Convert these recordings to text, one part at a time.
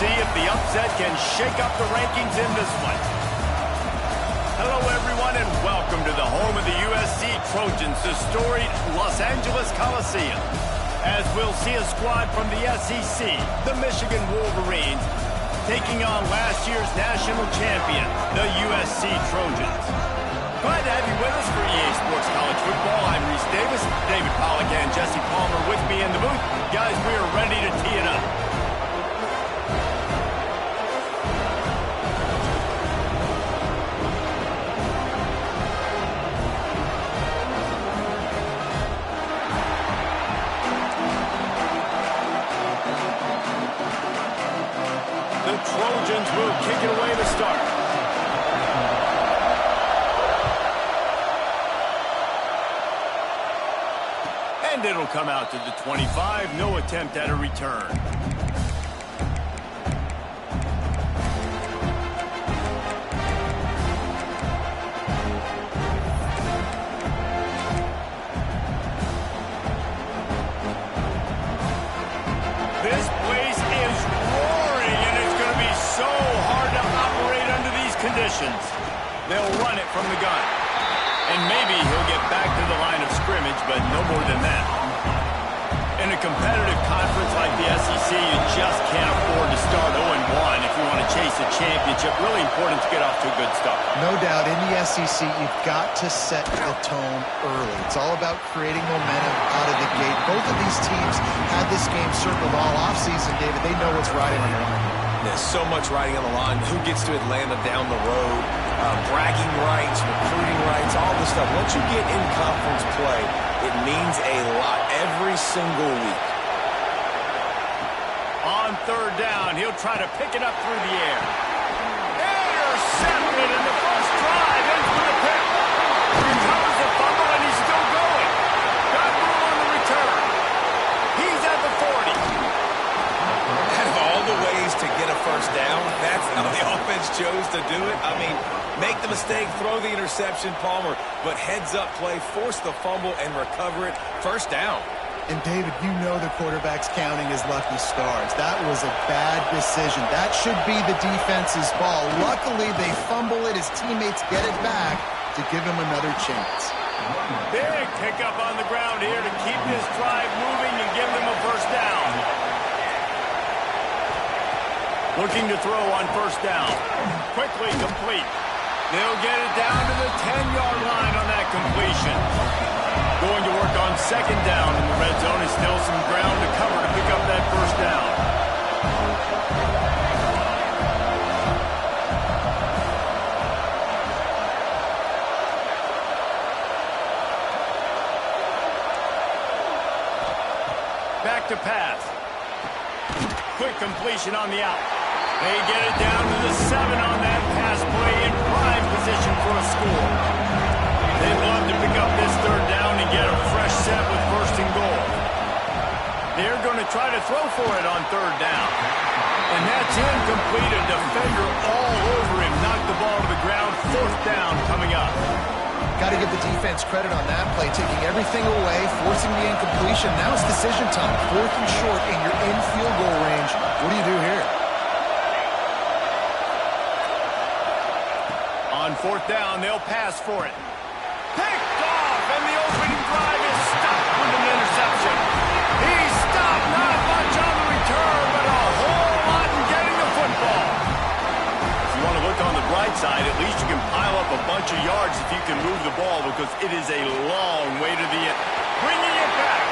see if the upset can shake up the rankings in this one. Hello, everyone, and welcome to the home of the USC Trojans, the storied Los Angeles Coliseum. As we'll see a squad from the SEC, the Michigan Wolverines, taking on last year's national champion, the USC Trojans. Glad to have you with us for EA Sports College Football. I'm Reese Davis, David Pollack and Jesse Palmer with me in the booth. Guys, we are ready to tee it up. The Trojans will kick it away to start. And it'll come out to the 25. No attempt at a return. This place is roaring, and it's going to be so hard to operate under these conditions. They'll run it from the gun. And maybe he'll get back to the line of scrimmage, but no more than that. In a competitive conference like the SEC, you just can't afford to start 0-1 if you want to chase a championship. Really important to get off to a good start. No doubt, in the SEC, you've got to set the tone early. It's all about creating momentum out of the gate. Both of these teams had this game circled all offseason, David. They know what's riding on the line. There's so much riding on the line. Who gets to Atlanta down the road? Bragging rights, recruiting rights, all this stuff. Once you get in conference play, it means a lot every single week. On third down, he'll try to pick it up through the air. Intercepted in the first drive, ends with a pick. Recovers the fumble, and he's still going. Got room on the return. He's at the 40. Out of all the ways to get a first down, that's how the offense chose to do it. I mean, make the mistake, throw the interception, Palmer, but heads-up play, force the fumble, and recover it. First down. And, David, you know the quarterback's counting his lucky stars. That was a bad decision. That should be the defense's ball. Luckily, they fumble it. His teammates get it back to give him another chance. Big pickup on the ground here to keep this drive moving and give them a first down. Looking to throw on first down. Quickly complete. They'll get it down to the 10-yard line on that completion. Going to work on second down in the red zone. Is still some ground to cover to pick up that first down. Back to pass. Quick completion on the out. They get it down to the 7 on that pass play in prime position for a score. They'd love to pick up this third down and get a fresh set with first and goal. They're going to try to throw for it on third down. And that's incomplete. A defender all over him. Knocked the ball to the ground. Fourth down coming up. Got to give the defense credit on that play, taking everything away, forcing the incompletion. Now it's decision time. Fourth and short, and you're in field goal range. What do you do here? On fourth down, they'll pass for it. Picked off, and the opening drive is stopped with an interception. He's stopped, not much on the return, but a whole lot in getting the football. If you want to look on the bright side, at least you can pile up a bunch of yards if you can move the ball, because it is a long way to the end. Bringing it back.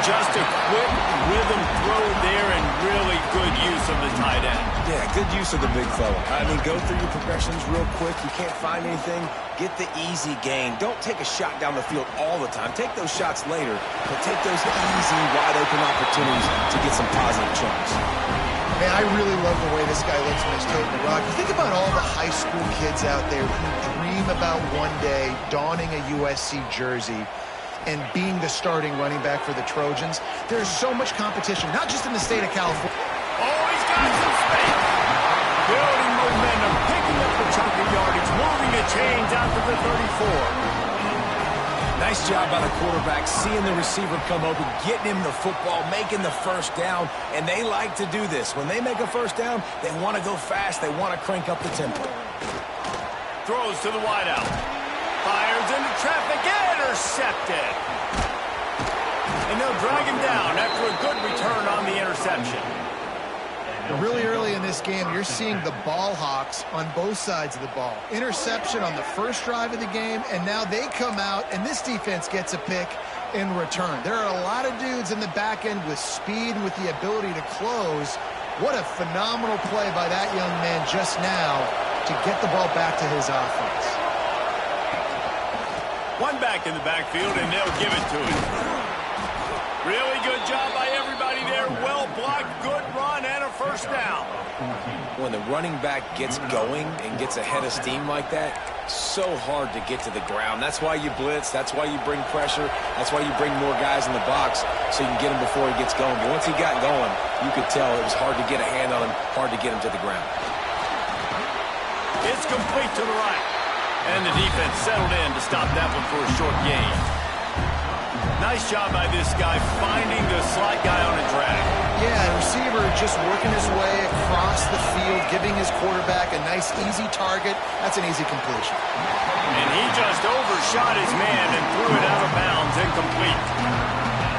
Just a quick rhythm throw there and really good use of the tight end. Yeah, good use of the big fella. I mean, go through your progressions real quick. You can't find anything. Get the easy gain. Don't take a shot down the field all the time. Take those shots later, but take those easy, wide-open opportunities to get some positive chunks. Man, I really love the way this guy looks when he's toting the rock. You think about all the high school kids out there who dream about one day donning a USC jersey and being the starting running back for the Trojans. There's so much competition, not just in the state of California. Oh, he's got some space. Building momentum, picking up the chunk of yardage, moving the chains out to the 34. Nice job by the quarterback, seeing the receiver come open, getting him the football, making the first down, and they like to do this. When they make a first down, they want to go fast. They want to crank up the tempo. Throws to the wideout. Fires into traffic. Intercepted. And they'll drag him down after a good return on the interception. Really early in this game, you're seeing the ball hawks on both sides of the ball. Interception on the first drive of the game, and now they come out, and this defense gets a pick in return. There are a lot of dudes in the back end with speed and with the ability to close. What a phenomenal play by that young man just now to get the ball back to his offense. One back in the backfield, and they'll give it to him. Really good job by everybody there. Well blocked, good run, and a first down. When the running back gets going and gets ahead of steam like that, so hard to get to the ground. That's why you blitz. That's why you bring pressure. That's why you bring more guys in the box so you can get him before he gets going. But once he got going, you could tell it was hard to get a hand on him, hard to get him to the ground. It's complete to the right. And the defense settled in to stop that one for a short gain. Nice job by this guy finding the slot guy on a drag. Yeah, the receiver just working his way across the field, giving his quarterback a nice, easy target. That's an easy completion. And he just overshot his man and threw it out of bounds, incomplete.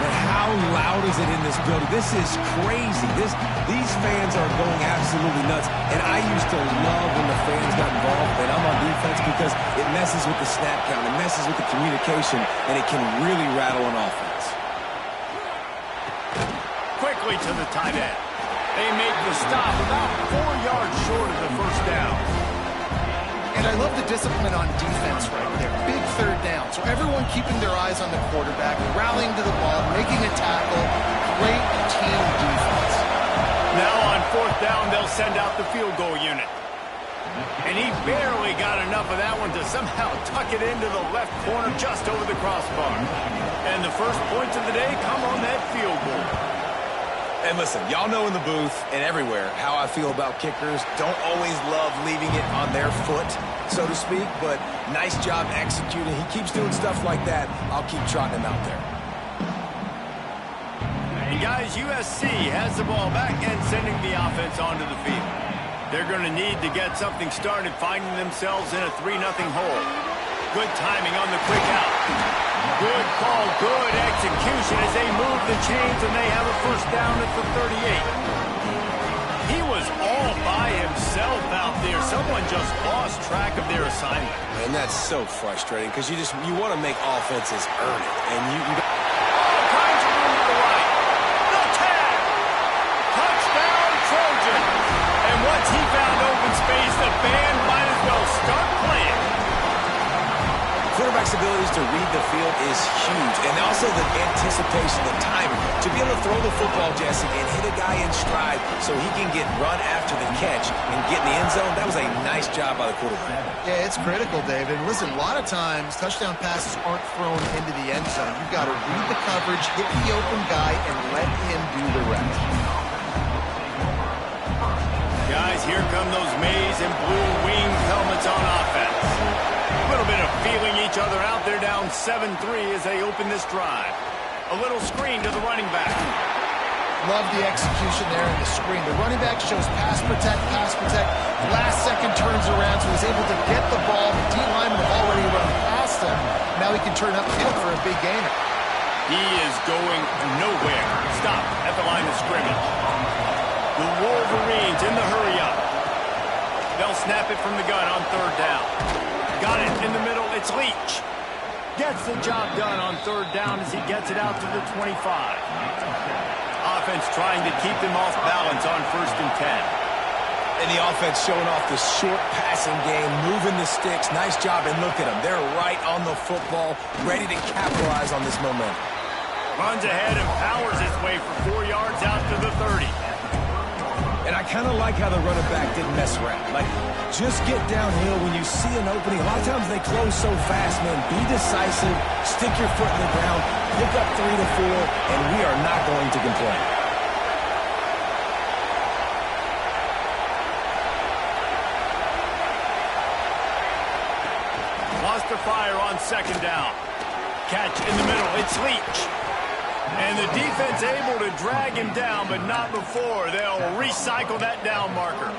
But how loud is it in this building? This is crazy. These fans are going absolutely nuts. And I used to love when the fans got involved, and I'm on defense because it messes with the snap count, it messes with the communication, and it can really rattle an offense. Quickly to the tight end. They make the stop about 4 yards short of the first down. And I love the discipline on defense right there. Big third down. So everyone keeping their eyes on the quarterback, rallying to the ball, making a tackle. Great team defense. Now on fourth down, they'll send out the field goal unit. And he barely got enough of that one to somehow tuck it into the left corner just over the crossbar. And the first points of the day come on that field goal. And listen, y'all know in the booth and everywhere how I feel about kickers. Don't always love leaving it on their foot, so to speak, but nice job executing. He keeps doing stuff like that. I'll keep trotting him out there. And guys, USC has the ball back and sending the offense onto the field. They're going to need to get something started, finding themselves in a 3-0 hole. Good timing on the quick out. Good call, good execution as they move the chains and they have a first down at the 38. He was all by himself out there. Someone just lost track of their assignment. And that's so frustrating because you want to make offenses earn it. And you all kinds of room to the right. The tag. Touchdown, Trojan. And once he found open space, the band might as well start playing. Quarterback's abilities to read the field is huge, and also the anticipation, the timing. To be able to throw the football, Jesse, and hit a guy in stride so he can get run after the catch and get in the end zone, that was a nice job by the quarterback. Yeah, it's critical, David. Listen, a lot of times touchdown passes aren't thrown into the end zone. You've got to read the coverage, hit the open guy, and let him do the rest. Guys, here come those maize and blue winged helmets on offense. A little bit of feeling each other out. They're down 7-3 as they open this drive. A little screen to the running back. Love the execution there in the screen. The running back shows pass protect, pass protect. Last second turns around, so he's able to get the ball. The D-lineman have already run past him. Now he can turn upfield for a big gainer. He is going nowhere. Stop at the line of scrimmage. The Wolverines in the hurry-up. They'll snap it from the gun on third down. Got it in the middle. It's Leach. Gets the job done on third down as he gets it out to the 25. Offense trying to keep them off balance on 1st and 10. And the offense showing off the short passing game, moving the sticks. Nice job, and look at them. They're right on the football, ready to capitalize on this momentum. Runs ahead and powers his way for 4 yards out to the 30. And I kind of like how the running back didn't mess around. Like, just get downhill when you see an opening. A lot of times they close so fast, man. Be decisive, stick your foot in the ground, pick up 3 to 4, and we are not going to complain. Lost the fire on 2nd down. catch in the middle. It's Leach. And the defense able to drag him down, but not before. They'll recycle that down marker.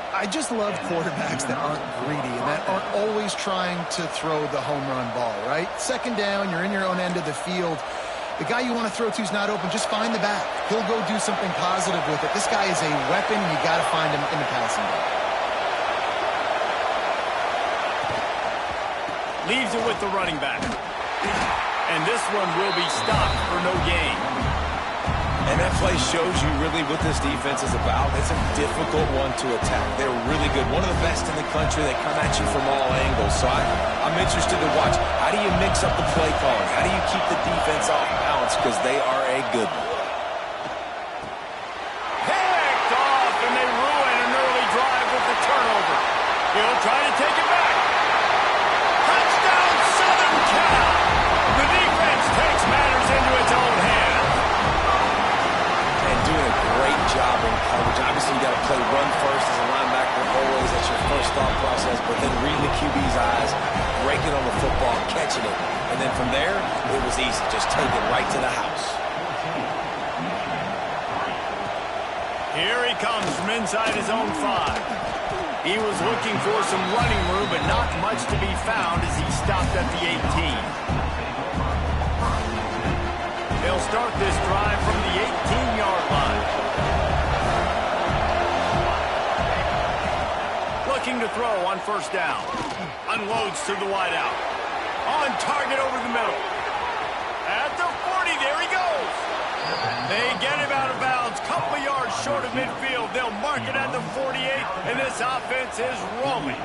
I just love quarterbacks that aren't greedy and that aren't always trying to throw the home run ball, right? Second down, you're in your own end of the field. The guy you want to throw to is not open. Just find the back. He'll go do something positive with it. This guy is a weapon. You got to find him in the passing game. Leaves it with the running back. And this one will be stopped for no gain. And that play shows you really what this defense is about. It's a difficult one to attack. They're really good. One of the best in the country. They come at you from all angles. So I'm interested to watch. How do you mix up the play calling? How do you keep the defense off balance? Because they are a good one. Picked off, and they ruin an early drive with the turnover. He'll try to take it back. Touchdown, Southern Cal. The defense takes matters into its own hands. And doing a great job in coverage. Obviously, you got to play run first as a linebacker always. That's your first thought process. But then reading the QB's eyes, breaking on the football, catching it. And then from there, it was easy. Just take it right to the house. Here he comes from inside his own 5. He was looking for some running room, but not much to be found as he stopped at the 18. They'll start this drive from the 18-yard line. Looking to throw on first down. Unloads to the wideout. On target over the middle. At the 40, there he goes. They get him out of bounds. Couple yards short of midfield. They'll mark it at the 48, and this offense is rolling.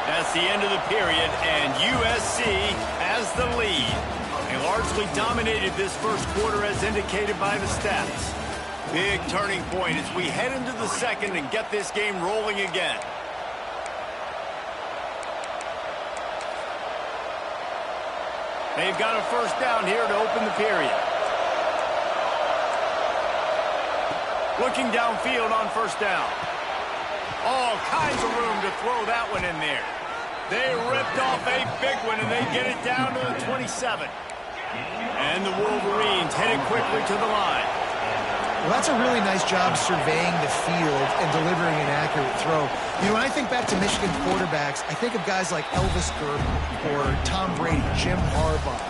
That's the end of the period, and USC has the lead. They largely dominated this first quarter as indicated by the stats. Big turning point as we head into the second and get this game rolling again. They've got a first down here to open the period. Looking downfield on first down. All kinds of room to throw that one in there. They ripped off a big one, and they get it down to the 27. And the Wolverines headed quickly to the line. Well, that's a really nice job surveying the field and delivering an accurate throw. You know, when I think back to Michigan quarterbacks, I think of guys like Elvis Gerber or Tom Brady, Jim Harbaugh,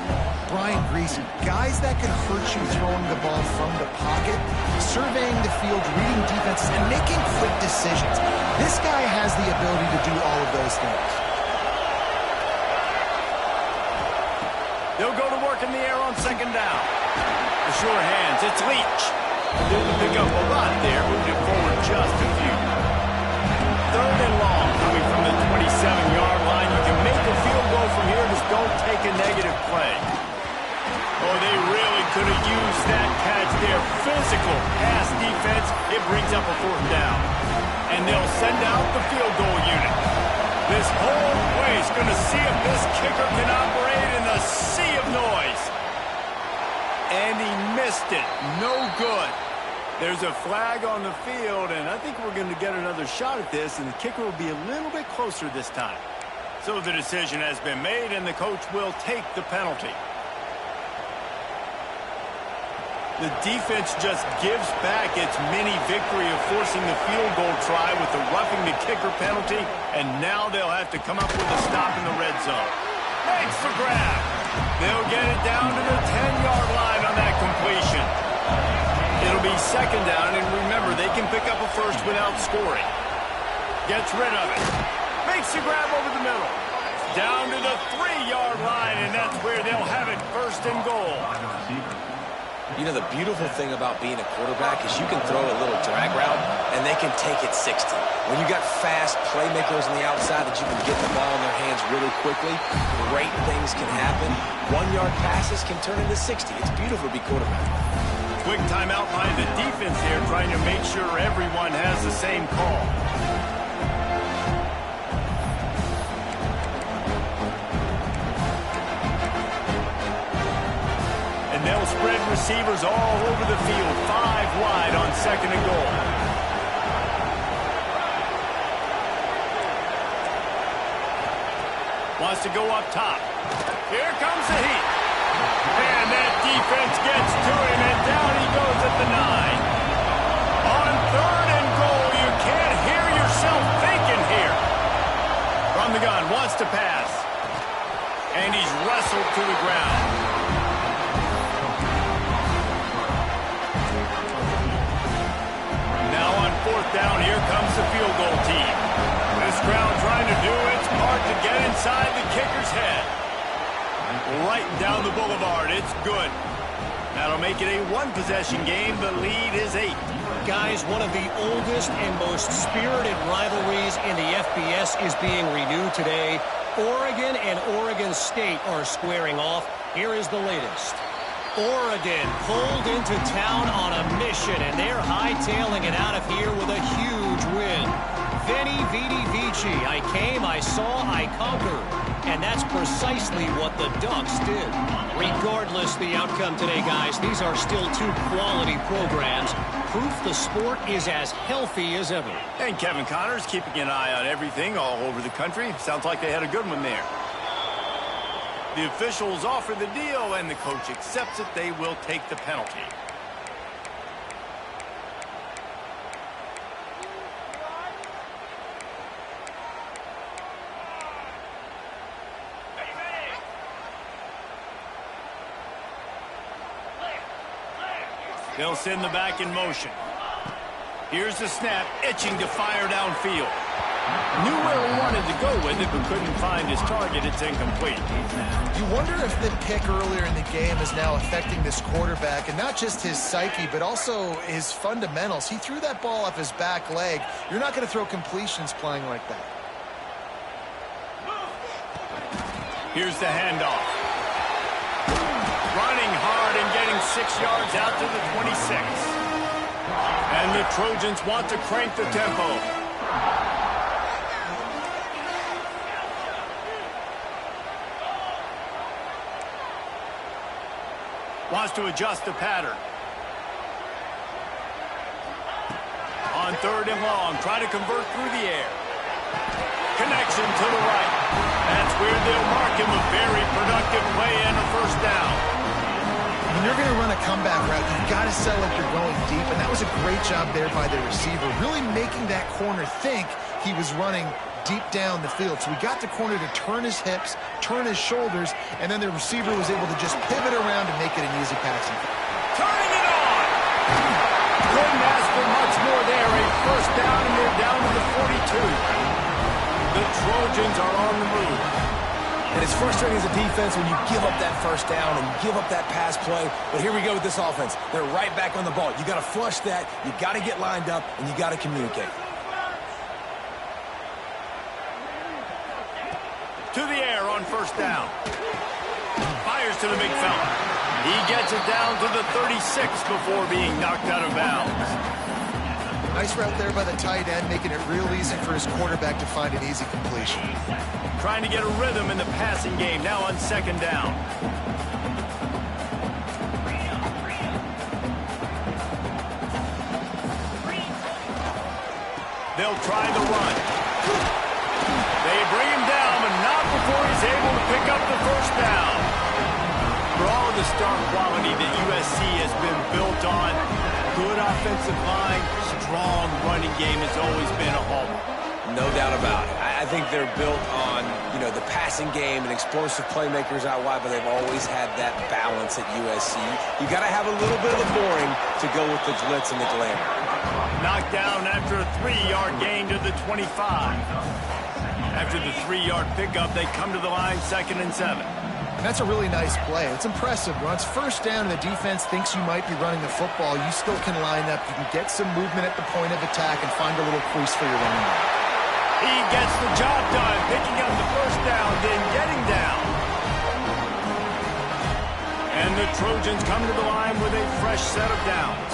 Brian Griese, guys that can hurt you throwing the ball from the pocket, surveying the field, reading defenses, and making quick decisions. This guy has the ability to do all of those things. They'll go to work in the air on second down. The sure hands, it's Leach. Didn't pick up a lot there, moved it forward just a few. Third and long, coming from the 27-yard line. You can make a field goal from here, just don't take a negative play. Oh, they really could have used that catch there. Physical pass defense, it brings up a fourth down. And they'll send out the field goal unit. This whole place going to see if this kicker can operate in the sea of noise. And he missed it. No good. There's a flag on the field, and I think we're going to get another shot at this, and the kicker will be a little bit closer this time. So the decision has been made, and the coach will take the penalty. The defense just gives back its mini victory of forcing the field goal try with the roughing the kicker penalty, and now they'll have to come up with a stop in the red zone. Makes the grab. They'll get it down to the 10-yard line on that completion. It'll be second down, and remember, they can pick up a first without scoring. Gets rid of it. Makes the grab over the middle. Down to the 3-yard line, and that's where they'll have it, first and goal. You know, the beautiful thing about being a quarterback is you can throw a little drag route, and they can take it 60. When you got fast playmakers on the outside that you can get the ball in their hands really quickly, great things can happen. 1-yard passes can turn into 60. It's beautiful to be quarterback. Quick timeout by the defense here, trying to make sure everyone has the same call. And they'll spread receivers all over the field, 5 wide on second and goal. Wants to go up top. Here comes the heat. And that defense gets to him, and down he goes at the 9. On 3rd and goal, you can't hear yourself thinking here. From the gun, wants to pass. And he's wrestled to the ground. Now on 4th down, here comes the field goal team. This crowd trying to do its part to get inside the kicker's head. Right down the boulevard, it's good. That'll make it a one-possession game. The lead is 8. Guys, one of the oldest and most spirited rivalries in the FBS is being renewed today. Oregon and Oregon State are squaring off. Here is the latest. Oregon pulled into town on a mission, and they're hightailing it out of here with a huge win. Veni, Vidi, Vici. I came, I saw, I conquered. And that's precisely what the Ducks did. Regardless the outcome today, guys, these are still two quality programs. Proof the sport is as healthy as ever. And Kevin Connors keeping an eye on everything all over the country. Sounds like they had a good one there. The officials offer the deal, and the coach accepts it. They will take the penalty. They'll send the back in motion. Here's the snap, itching to fire downfield. Knew where he wanted to go with it, but couldn't find his target. It's incomplete. You wonder if the pick earlier in the game is now affecting this quarterback, and not just his psyche, but also his fundamentals. He threw that ball off his back leg. You're not going to throw completions playing like that. Here's the handoff. Running hard and getting 6 yards out to the 26. And the Trojans want to crank the tempo. Wants to adjust the pattern. On 3rd and long, try to convert through the air. Connection to the right. That's where they'll mark him. A very productive play and a first down. When you're going to run a comeback route, you've got to sell like you're going deep, and that was a great job there by the receiver, really making that corner think he was running deep down the field. So we got the corner to turn his hips, turn his shoulders, and then the receiver was able to just pivot around and make it an easy passing. Turning it on! Couldn't ask for much more there. A first down, and they're down to the 42. The Trojans are on the move. And it's frustrating as a defense when you give up that first down and you give up that pass play. But here we go with this offense. They're right back on the ball. You got to flush that. You got to get lined up, and you got to communicate. To the air on first down. Fires to the big fella. He gets it down to the 36 before being knocked out of bounds. Nice route there by the tight end, making it real easy for his quarterback to find an easy completion. Trying to get a rhythm in the passing game, now on 2nd down. They'll try the run. They bring him down, but not before he's able to pick up the first down. For all of the star quality that USC has been built on, good offensive line, strong running game has always been a hallmark. No doubt about it. I think they're built on, the passing game and explosive playmakers out wide, but they've always had that balance at USC. You got to have a little bit of the boring to go with the glitz and the glamour. Knocked down after a 3-yard gain to the 25. After the 3-yard pickup, they come to the line 2nd and 7. That's a really nice play. It's impressive. When it's first down and the defense thinks you might be running the football, you still can line up. You can get some movement at the point of attack and find a little crease for your running back. He gets the job done, picking up the first down, then getting down. And the Trojans come to the line with a fresh set of downs.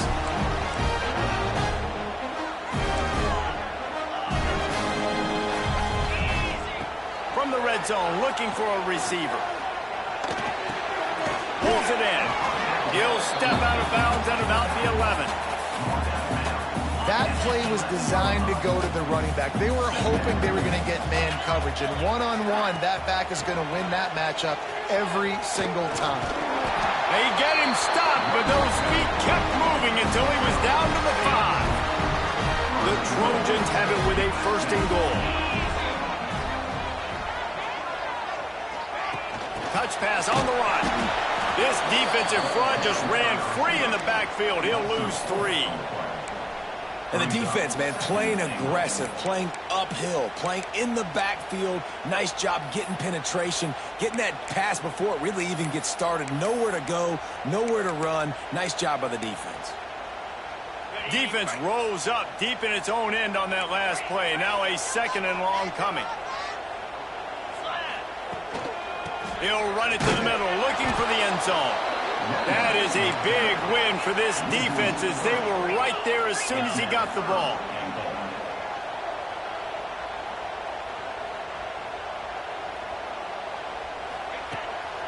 From the red zone, looking for a receiver. Pulls it in. He'll step out of bounds at about the 11. That play was designed to go to the running back. They were hoping they were going to get man coverage, and one-on-one, that back is going to win that matchup every single time. They get him stopped, but those feet kept moving until he was down to the 5. The Trojans have it with a 1st and goal. Touch pass on the run. This defensive front just ran free in the backfield. He'll lose 3. And the defense, man, playing aggressive, playing uphill, playing in the backfield. Nice job getting penetration, getting that pass before it really even gets started. Nowhere to go, nowhere to run. Nice job by the defense. Defense rolls up deep in its own end on that last play. Now a 2nd and long coming. He'll run it to the middle, looking for the end zone. That is a big win for this defense as they were right there as soon as he got the ball.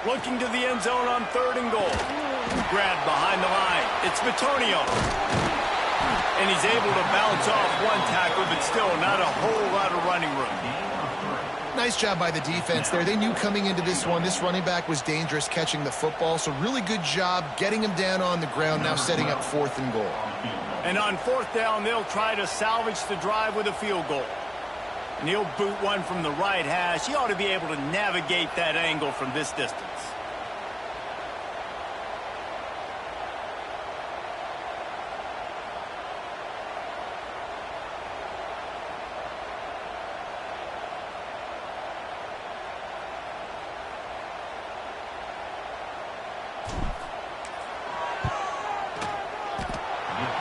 Looking to the end zone on 3rd and goal. Grabbed behind the line. It's Bitonio. And he's able to bounce off one tackle, but still not a whole lot of running room. Nice job by the defense there. They knew coming into this one, this running back was dangerous catching the football, so really good job getting him down on the ground, now setting up 4th and goal. And on 4th down, they'll try to salvage the drive with a field goal. And he'll boot one from the right hash. He ought to be able to navigate that angle from this distance.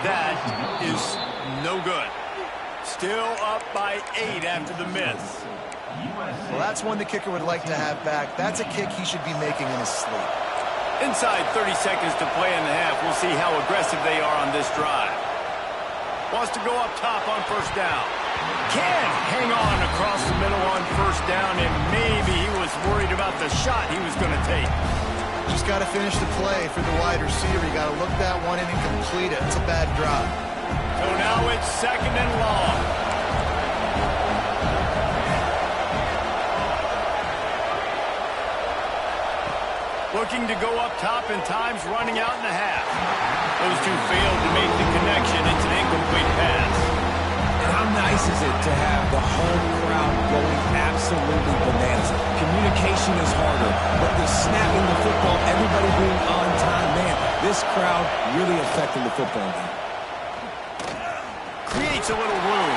That is no good. Still up by 8 after the miss. Well, that's one the kicker would like to have back. That's a kick he should be making in his sleep. Inside 30 seconds to play in the half. We'll see how aggressive they are on this drive. Wants to go up top on 1st down. Can't hang on across the middle on 1st down, and maybe he was worried about the shot he was going to take. Just got to finish the play for the wide receiver. You got to look that one in and complete it. It's a bad drop. So now it's 2nd and long. Looking to go up top, and time's running out in the half. Those two failed to make the connection. It's an incomplete pass. And how nice is it to have the home crowd going absolutely bananas? Communication is harder, but the snapping the football, everybody being on time, man, this crowd really affecting the football game. Creates a little room.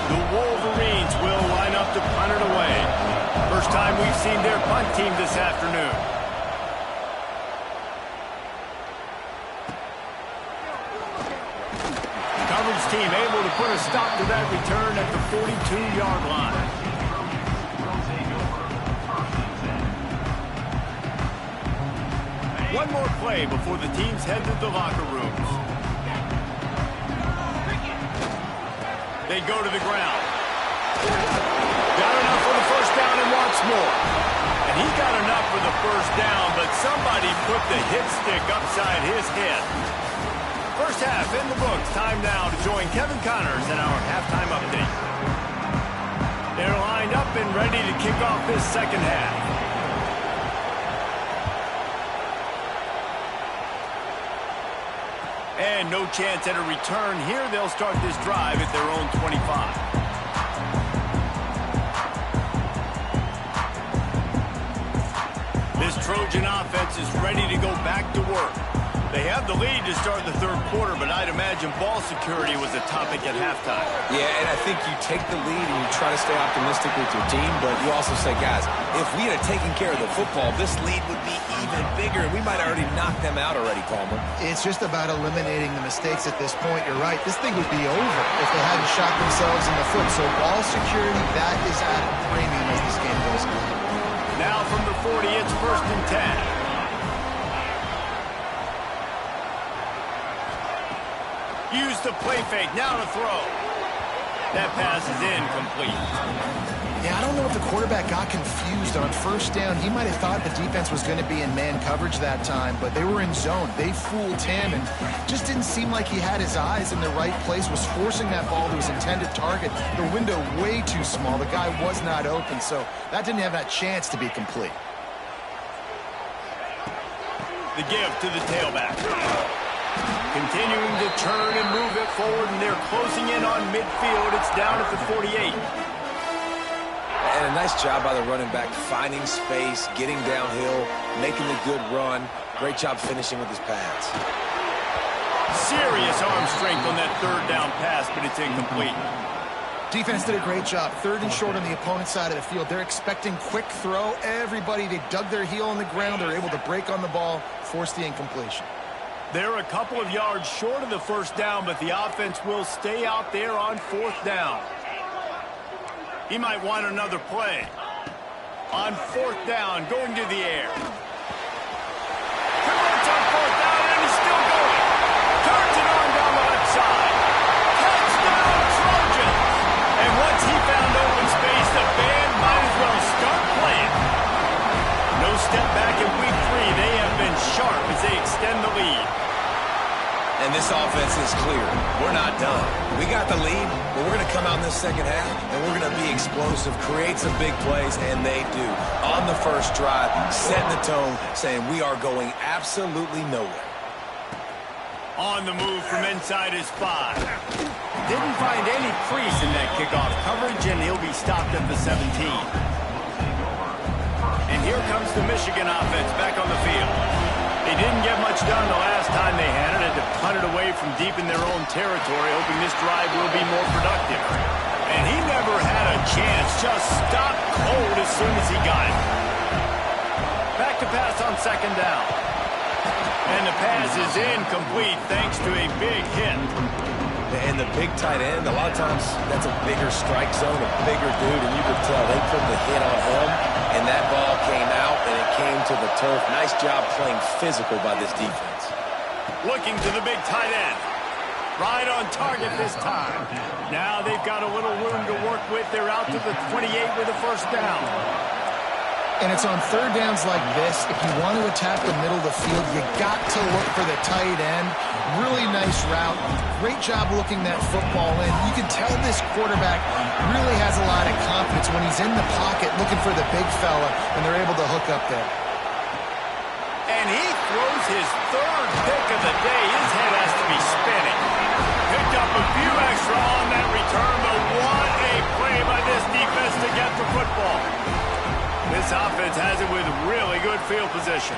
The Wolverines will line up to punt it away. First time we've seen their punt team this afternoon. Coverage team able to put a stop to that return at the 42-yard line. One more play before the teams head to the locker rooms. They go to the ground. Got enough for the 1st down and wants more. And he got enough for the 1st down, but somebody put the hit stick upside his head. First half in the books. Time now to join Kevin Connors in our halftime update. They're lined up and ready to kick off this 2nd half. And no chance at a return here. They'll start this drive at their own 25. This Trojan offense is ready to go back to work. They have the lead to start the 3rd quarter, but I'd imagine ball security was a topic at halftime. Yeah, and I think you take the lead and you try to stay optimistic with your team, but you also say, guys, if we had taken care of the football, this lead would be even bigger, and we might have already knocked them out already, Palmer. It's just about eliminating the mistakes at this point. You're right. This thing would be over if they hadn't shot themselves in the foot. So ball security, that is at a premium as this game goes on. Now from the 40, it's 1st and 10. Use the play fake, now to throw. That pass is incomplete. Yeah, I don't know if if the quarterback got confused on first down. He might have thought the defense was going to be in man coverage that time, but they were in zone. They fooled him and just didn't seem like he had his eyes in the right place, was forcing that ball to his intended target. The window way too small. The guy was not open, so that didn't have that chance to be complete. The give to the tailback. Continuing to turn and move it forward, and they're closing in on midfield. It's down at the 48. And a nice job by the running back, finding space, getting downhill, making a good run. Great job finishing with his pads. Serious arm strength on that third down pass, but it's incomplete. Defense did a great job. 3rd and short on the opponent's side of the field. They're expecting quick throw. Everybody, they dug their heel on the ground. They're able to break on the ball, force the incompletion. They're a couple of yards short of the first down, but the offense will stay out there on 4th down. He might want another play. On 4th down, going to the air. Converts on 4th down, and he's still going. Turns it on down the left side. Touchdown, Trojans! And once he found open space, the band might as well start playing. No step back in week 3. They have been sharp as they extend the lead. And this offense is clear. We're not done. We got the lead, but we're going to come out in this second half, and we're going to be explosive, create some big plays, and they do. On the first drive, setting the tone, saying we are going absolutely nowhere. On the move from inside his 5. Didn't find any crease in that kickoff coverage, and he'll be stopped at the 17. And here comes the Michigan offense back on the field. They didn't get much done the last time they had it. Had to punt it away from deep in their own territory, hoping this drive will be more productive. And he never had a chance. Just stopped cold as soon as he got it. Back to pass on 2nd down. And the pass is incomplete thanks to a big hit. And the big tight end, a lot of times that's a bigger strike zone, a bigger dude, and you could tell they put the hit on him, and that ball came out, and it came to the turf. Nice job playing physical by this defense. Looking to the big tight end. Right on target this time. Now they've got a little room to work with. They're out to the 28 with a first down. And it's on 3rd downs like this. If you want to attack the middle of the field, you got to look for the tight end. Really nice route. Great job looking that football in. You can tell this quarterback really has a lot of confidence when he's in the pocket looking for the big fella, and they're able to hook up there. And he throws his 3rd pick of the day. His head has to be spinning. Picked up a few extra on that return, but what a play by this defense to get the football. This offense has it with really good field position.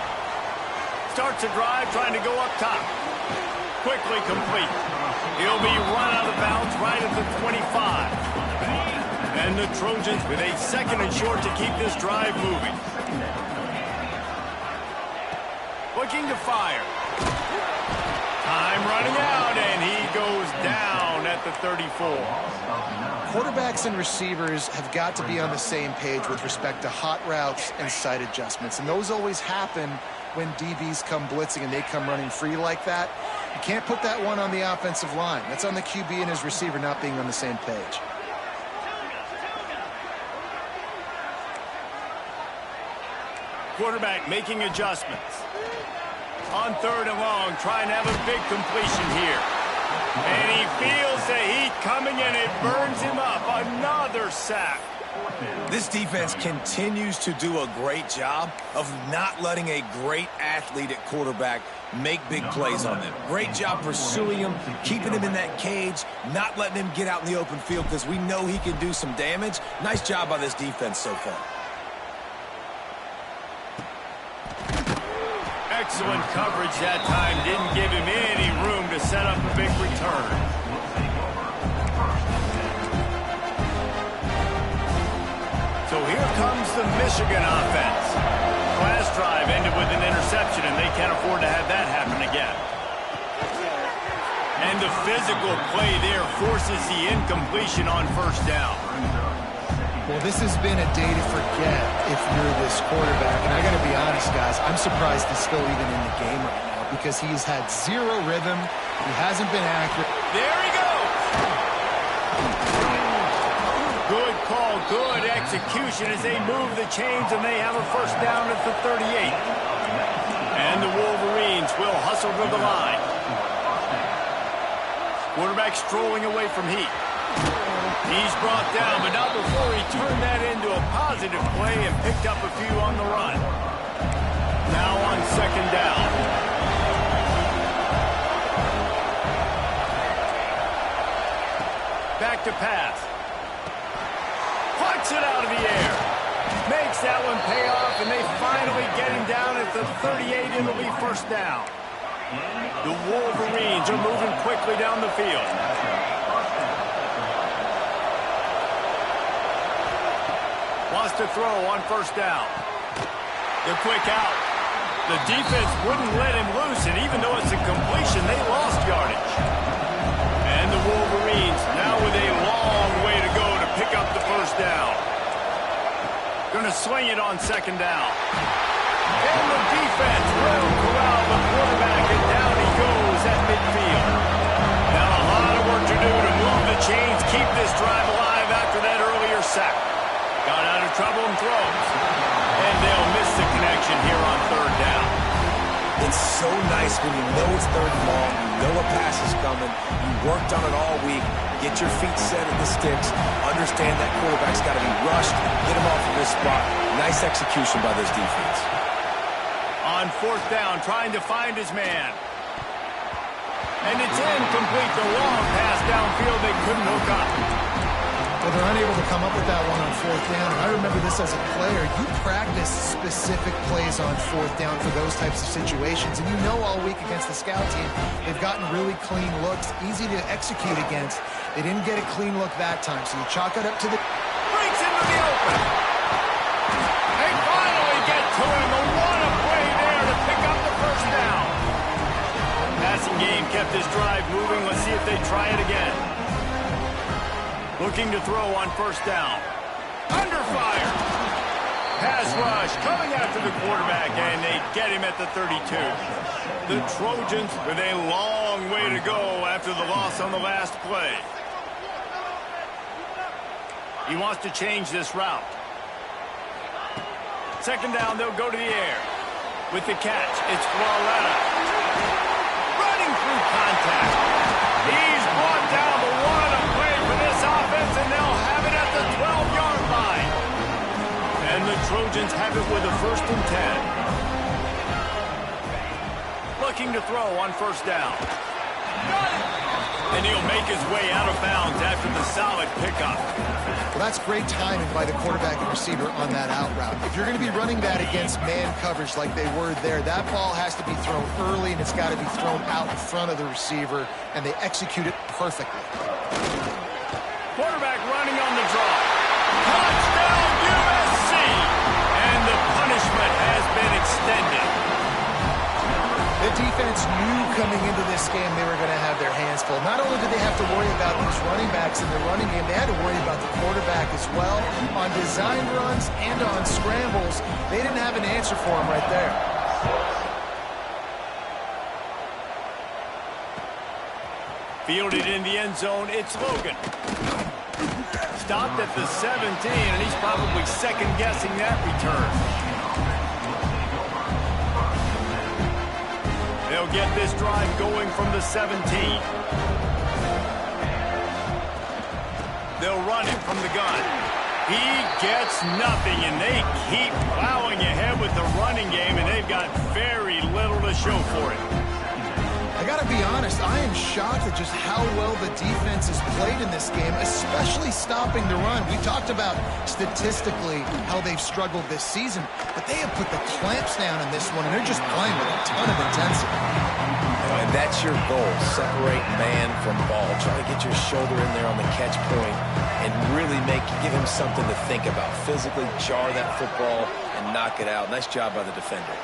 Starts a drive trying to go up top. Quickly complete. He'll be run out of bounds right at the 25. And the Trojans with a 2nd and short to keep this drive moving. Looking to fire. Time running out, and he goes down at the 34. Quarterbacks and receivers have got to be on the same page with respect to hot routes and sight adjustments. And those always happen when DBs come blitzing and they come running free like that. You can't put that one on the offensive line. That's on the QB and his receiver not being on the same page. Quarterback making adjustments. On 3rd and long, trying to have a big completion here. And he feels the heat coming, and it burns him up. Another sack. This defense continues to do a great job of not letting a great athlete at quarterback make big plays on them. Great job pursuing him, keeping him in that cage, not letting him get out in the open field because we know he can do some damage. Nice job by this defense so far. Excellent coverage that time. Didn't give him any room to set up a big return. So here comes the Michigan offense. Last drive ended with an interception, and they can't afford to have that happen again. And the physical play there forces the incompletion on first down. Well, this has been a day to forget if you're this quarterback. And I got to be honest, guys, I'm surprised he's still even in the game right now because he's had zero rhythm. He hasn't been accurate. There he goes. Good call. Good execution as they move the chains, and they have a first down at the 38. And the Wolverines will hustle to the line. Quarterback strolling away from Heat. He's brought down, but not before he turned that into a positive play and picked up a few on the run. Now on second down. Back to pass. Puts it out of the air. Makes that one pay off, and they finally get him down at the 38. It'll be first down. The Wolverines are moving quickly down the field. Wants to throw on first down. The quick out. The defense wouldn't let him loose, and even though it's a completion, they lost yardage. And the Wolverines now with a long way to go to pick up the first down. Going to swing it on second down. And the defense will corral the quarterback, and down he goes at midfield. Now a lot of work to do to move the chains, keep this drive alive after that earlier sack. Got out of trouble and throws. And they'll miss the connection here on third down. It's so nice when you know it's third and long, you know a pass is coming, you worked on it all week, get your feet set at the sticks, understand that quarterback's got to be rushed, get him off of this spot. Nice execution by this defense. On fourth down, trying to find his man. And it's incomplete. The long pass downfield, they couldn't hook up. Well, they're unable to come up with that one on fourth down. And I remember this as a player. You practice specific plays on fourth down for those types of situations. And you know all week against the scout team, they've gotten really clean looks, easy to execute against. They didn't get a clean look that time. So you chalk it up to the... Breaks into the open. They finally get to him. What a play there to pick up the first down. Passing game kept this drive moving. Let's see if they try it again. Looking to throw on first down. Under fire. Pass rush coming after the quarterback, and they get him at the 32. The Trojans with a long way to go after the loss on the last play. He wants to change this route. Second down, they'll go to the air. With the catch, it's Floretta. Running through contact. He's brought down, but what a play for this offense, and they'll have it at the 12-yard line. And the Trojans have it with a 1st and 10. Looking to throw on first down. And he'll make his way out of bounds after the solid pickup. Well, that's great timing by the quarterback and receiver on that out route. If you're going to be running that against man coverage like they were there, that ball has to be thrown early, and it's got to be thrown out in front of the receiver, and they execute it perfectly. Quarterback running on the draw. Touchdown, USC! And the punishment has been extended. The defense knew coming into this game they were going to have their hands full. Not only did they have to worry about these running backs in the running game, they had to worry about the quarterback as well. On design runs and on scrambles, they didn't have an answer for him right there. Fielded in the end zone, it's Logan. Stopped at the 17, and he's probably second-guessing that return. They'll get this drive going from the 17. They'll run it from the gun. He gets nothing, and they keep plowing ahead with the running game, and they've got very little to show for it. I got to be honest, I am shocked at just how well the defense has played in this game, especially stopping the run. We talked about statistically how they've struggled this season, but they have put the clamps down in this one, and they're just playing with a ton of intensity. And that's your goal, separate man from ball. Try to get your shoulder in there on the catch point and really give him something to think about. Physically jar that football and knock it out. Nice job by the defender.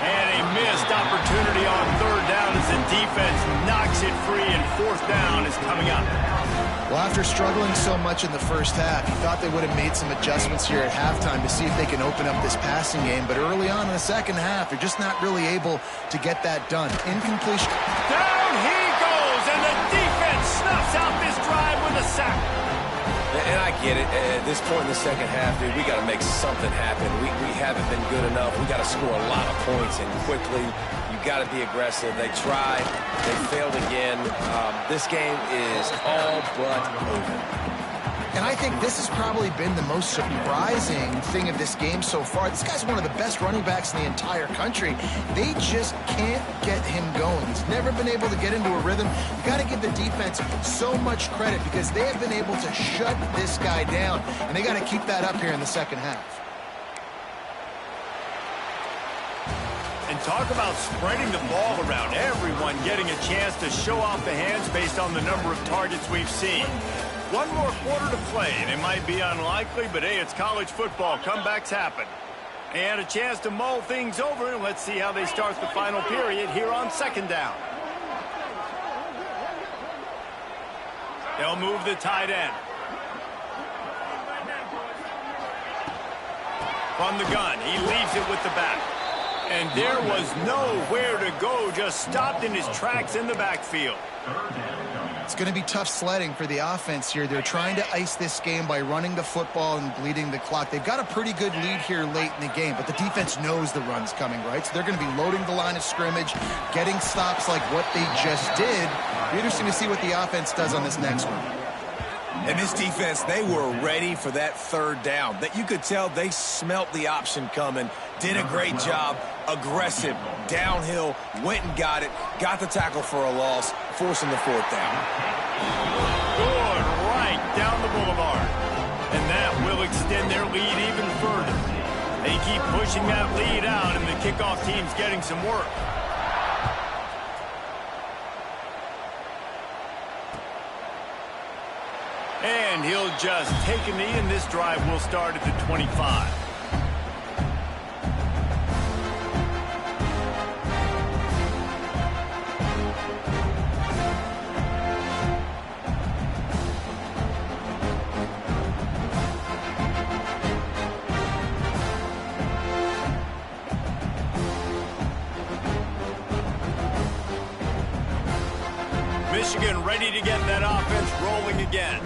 And a missed opportunity on third down as the defense knocks it free, and fourth down is coming up. Well, after struggling so much in the first half, you thought they would have made some adjustments here at halftime to see if they can open up this passing game. But early on in the second half, they're just not really able to get that done. Incompletion. Down he goes, and the defense snuffs out this drive with a sacked. And I get it. At this point in the second half, dude, we got to make something happen. We haven't been good enough. We got to score a lot of points and quickly. You got to be aggressive. They tried. They failed again. This game is all but over. And I think this has probably been the most surprising thing of this game so far. This guy's one of the best running backs in the entire country. They just can't get him going. He's never been able to get into a rhythm. You got to give the defense so much credit because they have been able to shut this guy down. And they got to keep that up here in the second half. And talk about spreading the ball around. Everyone getting a chance to show off the hands based on the number of targets we've seen. One more quarter to play, and it might be unlikely, but hey, it's college football. Comebacks happen. And a chance to mull things over, and let's see how they start the final period here on second down. They'll move the tight end. From the gun, he leaves it with the back. And there was nowhere to go, just stopped in his tracks in the backfield. It's going to be tough sledding for the offense here. They're trying to ice this game by running the football and bleeding the clock. They've got a pretty good lead here late in the game, but the defense knows the run's coming, right? So they're going to be loading the line of scrimmage, getting stops like what they just did. It'll be interesting to see what the offense does on this next one. And this defense, they were ready for that third down. That you could tell they smelt the option coming, did a great job, aggressive, downhill, went and got it, got the tackle for a loss, forcing the fourth down. Good, right down the boulevard. And that will extend their lead even further. They keep pushing that lead out, and the kickoff team's getting some work. And he'll just take a knee, and this drive will start at the 25. Michigan ready to get that offense rolling again.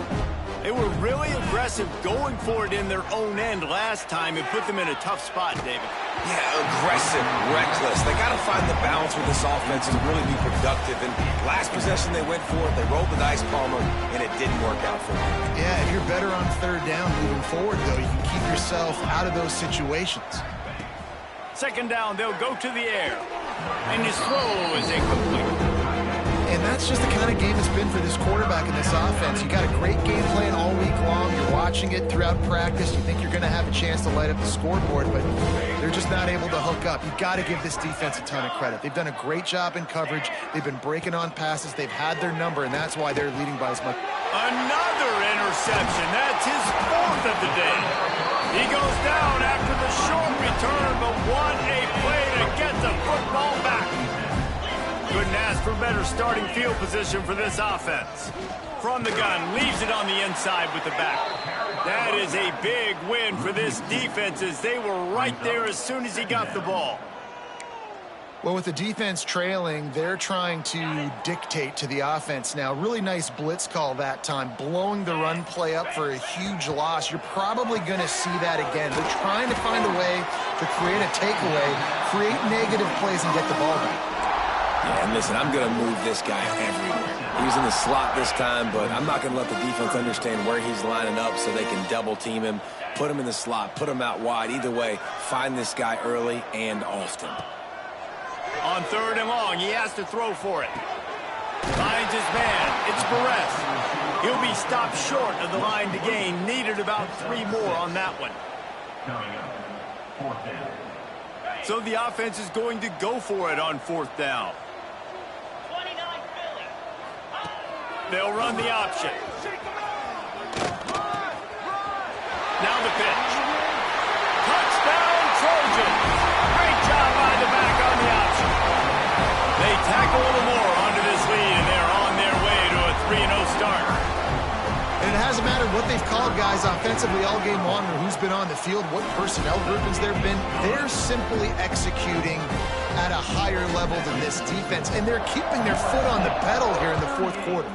They were really aggressive going for it in their own end last time. It put them in a tough spot, David. Yeah, aggressive, reckless. They got to find the balance with this offense to really be productive. And last possession they went for it, they rolled the dice, Palmer, and it didn't work out for them. Yeah, if you're better on third down moving forward, though, you can keep yourself out of those situations. Second down, they'll go to the air. And his throw is incomplete. And that's just the kind of game it's been for this quarterback in this offense. You got a great game plan all week long. You're watching it throughout practice. You think you're going to have a chance to light up the scoreboard, but they're just not able to hook up. You got to give this defense a ton of credit. They've done a great job in coverage. They've been breaking on passes. They've had their number, and that's why they're leading by as much. Another interception. That's his fourth of the day. He goes down after the short return, but what a play to get the football back. Couldn't ask for better starting field position for this offense. From the gun, leaves it on the inside with the back. That is a big win for this defense as they were right there as soon as he got the ball. Well, with the defense trailing, they're trying to dictate to the offense now. Really nice blitz call that time, blowing the run play up for a huge loss. You're probably going to see that again. They're trying to find a way to create a takeaway, create negative plays, and get the ball back. Yeah, and listen, I'm going to move this guy everywhere. He's in the slot this time, but I'm not going to let the defense understand where he's lining up so they can double-team him, put him in the slot, put him out wide. Either way, find this guy early and often. On third and long, he has to throw for it. Finds his man. It's Perez. He'll be stopped short of the line to gain. Needed about 3 more on that one. So the offense is going to go for it on fourth down. They'll run the option. Now the pitch. Touchdown, Trojans. Great job by the back on the option. They tackle a little more onto this lead, and they're on their way to a 3-0 start. And it hasn't mattered what they've called guys offensively all game long or who's been on the field, what personnel groupings there have been. They're simply executing at a higher level than this defense, and they're keeping their foot on the pedal here in the fourth quarter.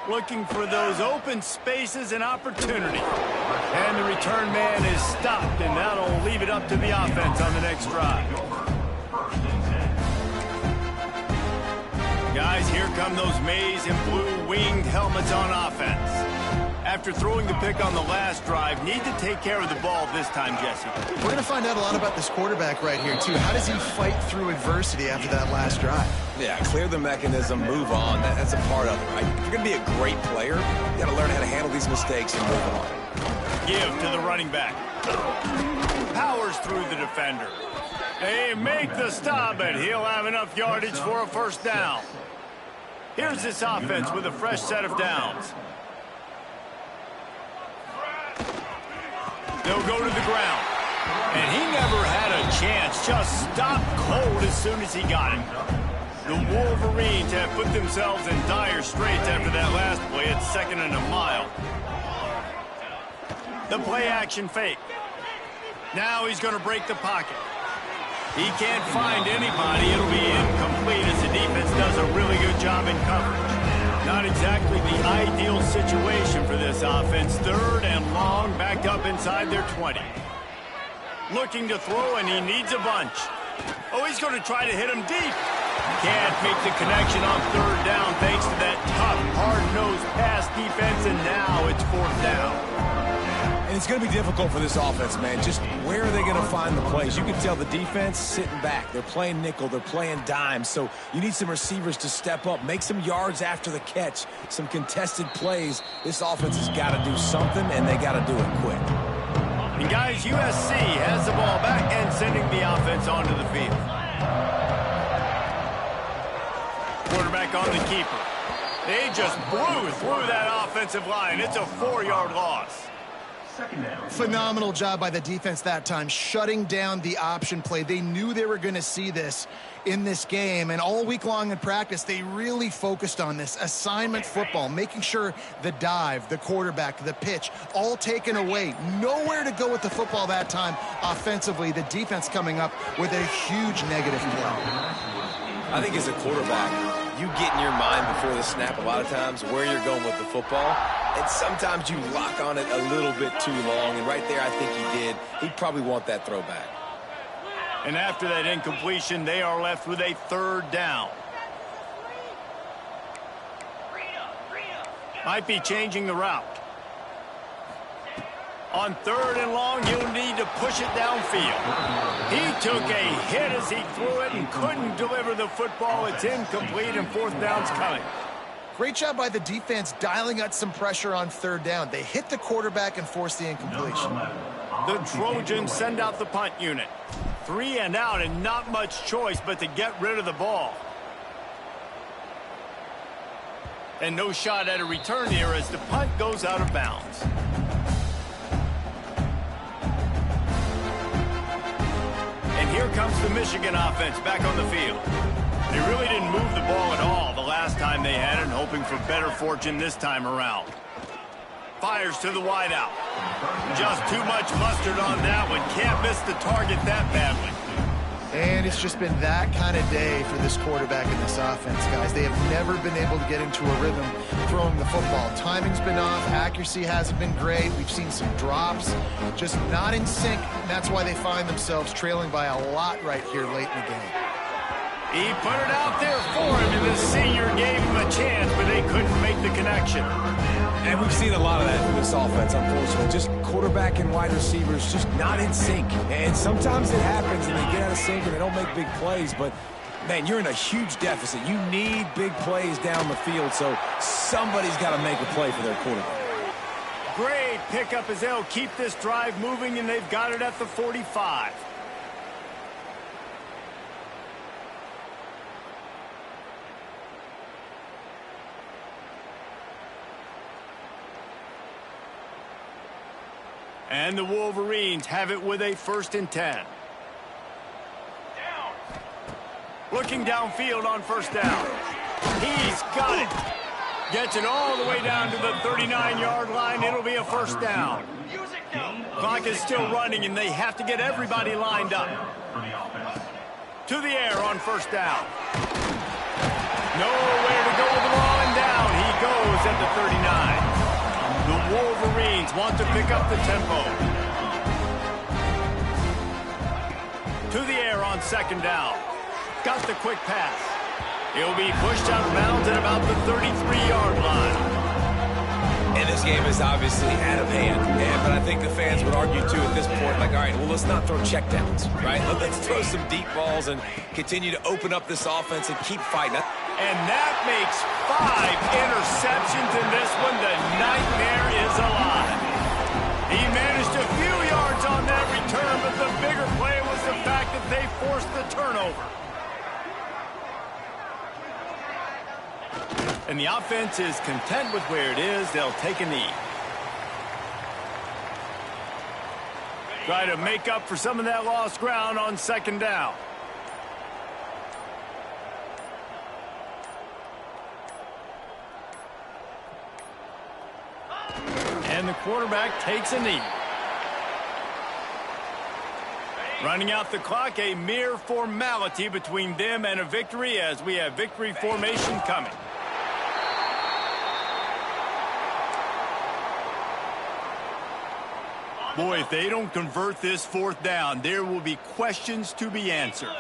looking for those open spaces and opportunity. And the return man is stopped, and that'll leave it up to the offense on the next drive. Guys, here come those maize and blue winged helmets on offense. After throwing the pick on the last drive, need to take care of the ball this time, Jesse. We're going to find out a lot about this quarterback right here, too. How does he fight through adversity after that last drive? Yeah, clear the mechanism, move on. That's a part of it, right? If you're going to be a great player, you got to learn how to handle these mistakes and move on. Give to the running back. Powers through the defender. They make the stop, and he'll have enough yardage for a first down. Here's this offense with a fresh set of downs. They'll go to the ground. And he never had a chance. Just stopped cold as soon as he got it. The Wolverines have put themselves in dire straits after that last play at 2nd and a mile. The play action fake. Now he's going to break the pocket. He can't find anybody. It'll be incomplete as the defense does a really good job in coverage. Not exactly the ideal situation for this offense. 3rd and long, backed up inside their 20. Looking to throw, and he needs a bunch. Oh, he's going to try to hit him deep. Can't make the connection on 3rd down thanks to that tough, hard-nosed pass defense, and now it's 4th down. And it's going to be difficult for this offense, man. Just where are they going to find the plays? You can tell the defense sitting back. They're playing nickel. They're playing dime. So you need some receivers to step up, make some yards after the catch, some contested plays. This offense has got to do something, and they got to do it quick. And guys, USC has the ball back and sending the offense onto the field. Quarterback on the keeper. They just blew through that offensive line. It's a 4-yard loss. Phenomenal job by the defense that time, shutting down the option play. They knew they were going to see this in this game, and all week long in practice, they really focused on this assignment football, making sure the dive, the quarterback, the pitch, all taken away. Nowhere to go with the football that time offensively. The defense coming up with a huge negative play. I think as a quarterback, you get in your mind before the snap a lot of times where you're going with the football, and sometimes you lock on it a little bit too long, and right there I think he did. He'd probably want that throwback. And after that incompletion, they are left with a 3rd down. Might be changing the route. On 3rd and long, you'll need to push it downfield. He took a hit as he threw it and couldn't deliver the football. It's incomplete, and 4th down's coming. Great job by the defense dialing out some pressure on 3rd down. They hit the quarterback and forced the incompletion. The Trojans send out the punt unit. 3 and out, and not much choice but to get rid of the ball. And no shot at a return here as the punt goes out of bounds. And here comes the Michigan offense back on the field. They really didn't move the ball at all the last time they had it, hoping for better fortune this time around. Fires to the wideout. Just too much mustard on that one. Can't miss the target that badly. And it's just been that kind of day for this quarterback and this offense, guys. They have never been able to get into a rhythm throwing the football. Timing's been off. Accuracy hasn't been great. We've seen some drops. Just not in sync. And that's why they find themselves trailing by a lot right here late in the game. He put it out there for him, and the senior gave him a chance, but they couldn't make the connection. And we've seen a lot of that from this offense, unfortunately. Just quarterback and wide receivers just not in sync. And sometimes it happens, and they get out of sync, and they don't make big plays. But, man, you're in a huge deficit. You need big plays down the field, so somebody's got to make a play for their quarterback. Great pickup as they'll keep this drive moving, and they've got it at the 45. And the Wolverines have it with a 1st and 10. Looking downfield on 1st down. He's got it. Gets it all the way down to the 39-yard line. It'll be a 1st down. Clock is still running, and they have to get everybody lined up. To the air on 1st down. Nowhere to go with the ball, and down he he goes at the 39. The Wolverines want to pick up the tempo. To the air on second down. Got the quick pass. He'll be pushed out of bounds at about the 33-yard line. And this game is obviously out of hand. But I think the fans would argue, too, at this point, like, all right, well, let's not throw checkdowns, right? Let's throw some deep balls and continue to open up this offense and keep fighting. And that makes 5 interceptions in this one. The nightmare is alive. He managed a few yards on that return, but the bigger play was the fact that they forced the turnover. And the offense is content with where it is. They'll take a knee. Try to make up for some of that lost ground on second down. And the quarterback takes a knee. Running out the clock, a mere formality between them and a victory as we have victory formation coming. Boy, if they don't convert this fourth down, there will be questions to be answered.